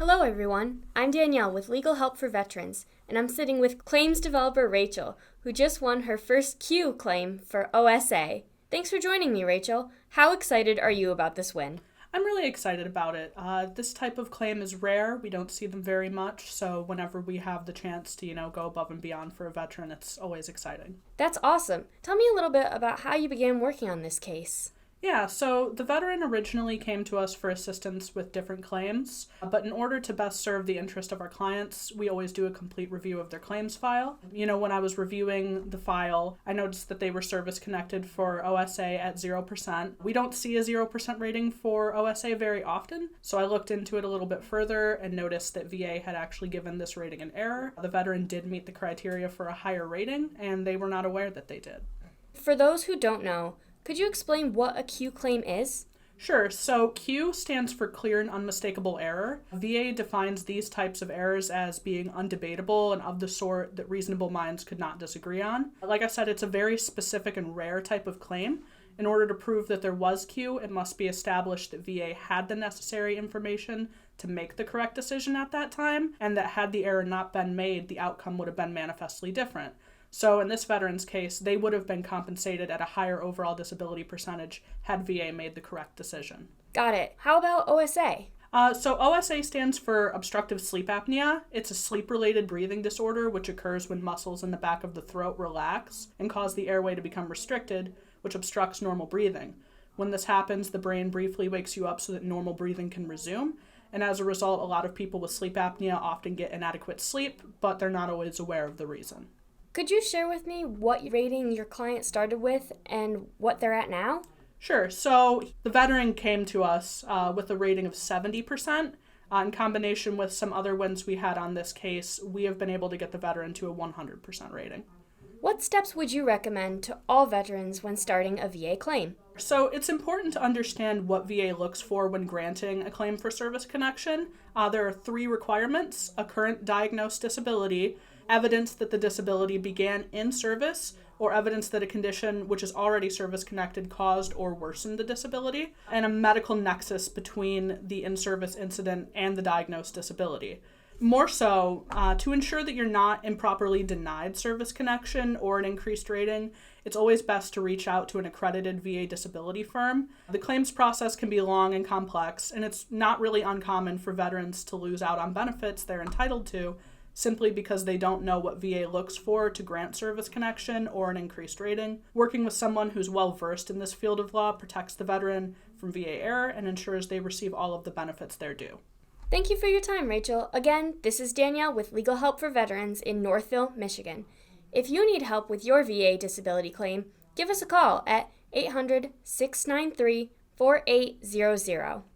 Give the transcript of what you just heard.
Hello everyone, I'm Danielle with Legal Help for Veterans, and I'm sitting with claims developer Rachel, who just won her first Q claim for OSA. Thanks for joining me, Rachel. How excited are you about this win? I'm really excited about it. This type of claim is rare. We don't see them very much, so whenever we have the chance to, go above and beyond for a veteran, it's always exciting. That's awesome. Tell me a little bit about how you began working on this case. Yeah, so the veteran originally came to us for assistance with different claims, but in order to best serve the interest of our clients, we always do a complete review of their claims file. When I was reviewing the file, I noticed that they were service connected for OSA at 0%. We don't see a 0% rating for OSA very often, so I looked into it a little bit further and noticed that VA had actually given this rating an error. The veteran did meet the criteria for a higher rating, and they were not aware that they did. For those who don't know, could you explain what a Q claim is? Sure. So Q stands for Clear and Unmistakable Error. VA defines these types of errors as being undebatable and of the sort that reasonable minds could not disagree on. Like I said, it's a very specific and rare type of claim. In order to prove that there was Q, it must be established that VA had the necessary information to make the correct decision at that time, and that had the error not been made, the outcome would have been manifestly different. So in this veteran's case, they would have been compensated at a higher overall disability percentage had VA made the correct decision. Got it. How about OSA? So OSA stands for Obstructive Sleep Apnea. It's a sleep-related breathing disorder which occurs when muscles in the back of the throat relax and cause the airway to become restricted, which obstructs normal breathing. When this happens, the brain briefly wakes you up so that normal breathing can resume. And as a result, a lot of people with sleep apnea often get inadequate sleep, but they're not always aware of the reason. Could you share with me what rating your client started with and what they're at now? Sure. So the veteran came to us with a rating of 70%. In combination with some other wins we had on this case, we have been able to get the veteran to a 100% rating. What steps would you recommend to all veterans when starting a VA claim? So it's important to understand what VA looks for when granting a claim for service connection. There are 3 requirements: a current diagnosed disability, evidence that the disability began in service, or evidence that a condition which is already service-connected caused or worsened the disability, and a medical nexus between the in-service incident and the diagnosed disability. More so, to ensure that you're not improperly denied service connection or an increased rating, it's always best to reach out to an accredited VA disability firm. The claims process can be long and complex, and it's not really uncommon for veterans to lose out on benefits they're entitled to simply because they don't know what VA looks for to grant service connection or an increased rating. Working with someone who's well-versed in this field of law protects the veteran from VA error and ensures they receive all of the benefits they're due. Thank you for your time, Rachel. Again, this is Danielle with Legal Help for Veterans in Northville, Michigan. If you need help with your VA disability claim, give us a call at 800-693-4800.